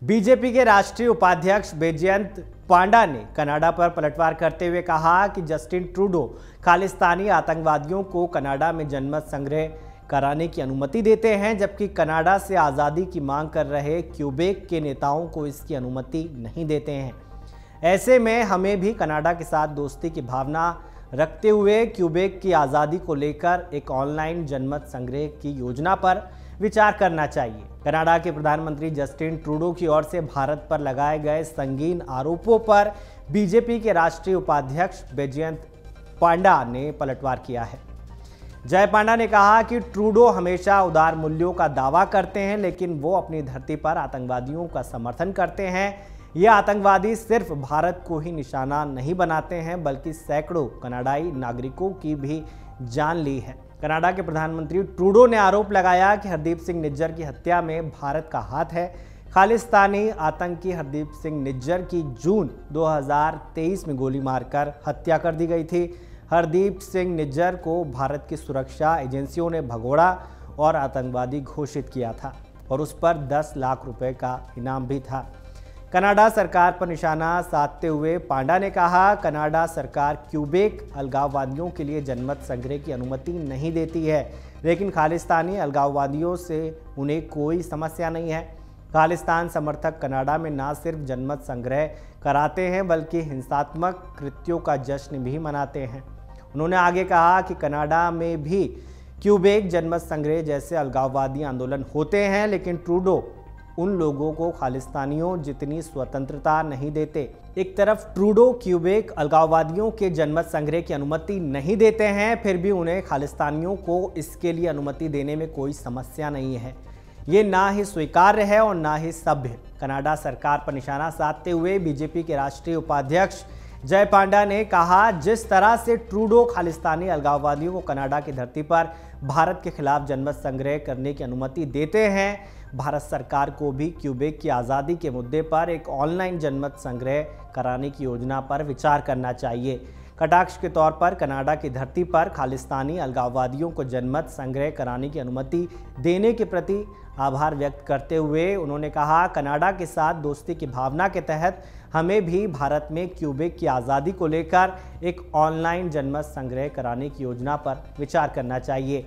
BJP के राष्ट्रीय उपाध्यक्ष बैजयंत पांडा ने कनाडा पर पलटवार करते हुए कहा कि जस्टिन ट्रूडो खालिस्तानी आतंकवादियों को कनाडा में जनमत संग्रह कराने की अनुमति देते हैं, जबकि कनाडा से आज़ादी की मांग कर रहे क्यूबेक के नेताओं को इसकी अनुमति नहीं देते हैं। ऐसे में हमें भी कनाडा के साथ दोस्ती की भावना रखते हुए क्यूबेक की आज़ादी को लेकर एक ऑनलाइन जनमत संग्रह की योजना पर विचार करना चाहिए। कनाडा के प्रधानमंत्री जस्टिन ट्रूडो की ओर से भारत पर लगाए गए संगीन आरोपों पर बीजेपी के राष्ट्रीय उपाध्यक्ष बैजयंत पांडा ने पलटवार किया है। जय पांडा ने कहा कि ट्रूडो हमेशा उदार मूल्यों का दावा करते हैं, लेकिन वो अपनी धरती पर आतंकवादियों का समर्थन करते हैं। ये आतंकवादी सिर्फ भारत को ही निशाना नहीं बनाते हैं, बल्कि सैकड़ों कनाडाई नागरिकों की भी जान ली है। कनाडा के प्रधानमंत्री ट्रूडो ने आरोप लगाया कि हरदीप सिंह निज्जर की हत्या में भारत का हाथ है। खालिस्तानी आतंकी हरदीप सिंह निज्जर की जून 2023 में गोली मारकर हत्या कर दी गई थी। हरदीप सिंह निज्जर को भारत की सुरक्षा एजेंसियों ने भगोड़ा और आतंकवादी घोषित किया था और उस पर 10 लाख रुपए का इनाम भी था। कनाडा सरकार पर निशाना साधते हुए पांडा ने कहा, कनाडा सरकार क्यूबेक अलगाववादियों के लिए जनमत संग्रह की अनुमति नहीं देती है, लेकिन खालिस्तानी अलगाववादियों से उन्हें कोई समस्या नहीं है। खालिस्तान समर्थक कनाडा में न सिर्फ जनमत संग्रह कराते हैं, बल्कि हिंसात्मक कृत्यों का जश्न भी मनाते हैं। उन्होंने आगे कहा कि कनाडा में भी क्यूबेक जनमत संग्रह जैसे अलगाववादी आंदोलन होते हैं, लेकिन ट्रूडो उन लोगों को खालिस्तानियों जितनी स्वतंत्रता नहीं देते। एक तरफ ट्रूडो क्यूबेक अलगाववादियों के जनमत संग्रह की अनुमति नहीं देते हैं, फिर भी उन्हें खालिस्तानियों को इसके लिए अनुमति देने में कोई समस्या नहीं है। ये ना ही स्वीकार्य है और ना ही सभ्य। कनाडा सरकार पर निशाना साधते हुए बीजेपी के राष्ट्रीय उपाध्यक्ष जय पांडा ने कहा, जिस तरह से ट्रूडो खालिस्तानी अलगाववादियों को कनाडा की धरती पर भारत के खिलाफ जनमत संग्रह करने की अनुमति देते हैं, भारत सरकार को भी क्यूबेक की आज़ादी के मुद्दे पर एक ऑनलाइन जनमत संग्रह कराने की योजना पर विचार करना चाहिए। कटाक्ष के तौर पर कनाडा की धरती पर खालिस्तानी अलगाववादियों को जनमत संग्रह कराने की अनुमति देने के प्रति आभार व्यक्त करते हुए उन्होंने कहा, कनाडा के साथ दोस्ती की भावना के तहत हमें भी भारत में क्यूबेक की आज़ादी को लेकर एक ऑनलाइन जनमत संग्रह कराने की योजना पर विचार करना चाहिए।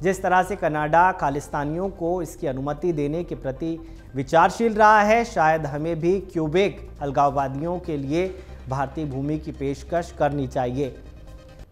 जिस तरह से कनाडा खालिस्तानियों को इसकी अनुमति देने के प्रति विचारशील रहा है, शायद हमें भी क्यूबेक अलगाववादियों के लिए भारतीय भूमि की पेशकश करनी चाहिए।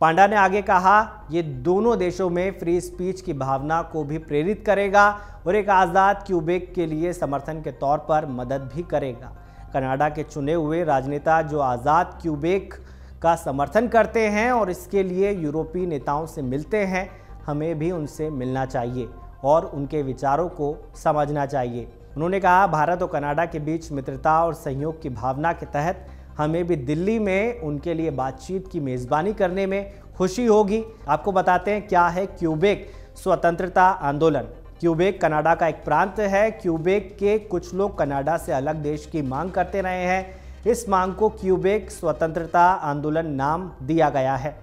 पांडा ने आगे कहा, ये दोनों देशों में फ्री स्पीच की भावना को भी प्रेरित करेगा और एक आज़ाद क्यूबेक के लिए समर्थन के तौर पर मदद भी करेगा। कनाडा के चुने हुए राजनेता जो आज़ाद क्यूबेक का समर्थन करते हैं और इसके लिए यूरोपीय नेताओं से मिलते हैं, हमें भी उनसे मिलना चाहिए और उनके विचारों को समझना चाहिए। उन्होंने कहा, भारत और कनाडा के बीच मित्रता और सहयोग की भावना के तहत हमें भी दिल्ली में उनके लिए बातचीत की मेज़बानी करने में खुशी होगी। आपको बताते हैं क्या है क्यूबेक स्वतंत्रता आंदोलन। क्यूबेक कनाडा का एक प्रांत है। क्यूबेक के कुछ लोग कनाडा से अलग देश की मांग करते रहे हैं। इस मांग को क्यूबेक स्वतंत्रता आंदोलन नाम दिया गया है।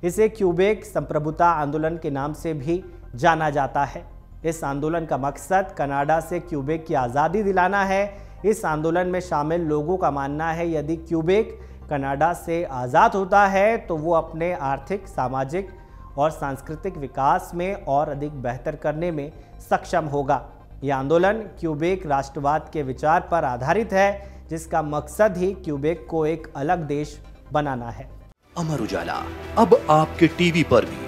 इसे क्यूबेक संप्रभुता आंदोलन के नाम से भी जाना जाता है। इस आंदोलन का मकसद कनाडा से क्यूबेक की आज़ादी दिलाना है। इस आंदोलन में शामिल लोगों का मानना है, यदि क्यूबेक कनाडा से आज़ाद होता है तो वो अपने आर्थिक, सामाजिक और सांस्कृतिक विकास में और अधिक बेहतर करने में सक्षम होगा। यह आंदोलन क्यूबेक राष्ट्रवाद के विचार पर आधारित है, जिसका मकसद ही क्यूबेक को एक अलग देश बनाना है। अमर उजाला अब आपके टीवी पर भी।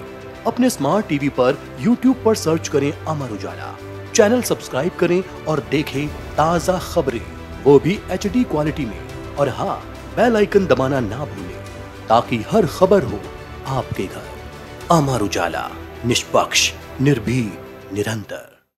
अपने स्मार्ट टीवी पर YouTube पर सर्च करें अमर उजाला, चैनल सब्सक्राइब करें और देखें ताज़ा खबरें, वो भी HD क्वालिटी में। और हाँ, बेल आइकन दबाना ना भूलें ताकि हर खबर हो आपके घर। अमर उजाला, निष्पक्ष, निर्भीक, निरंतर।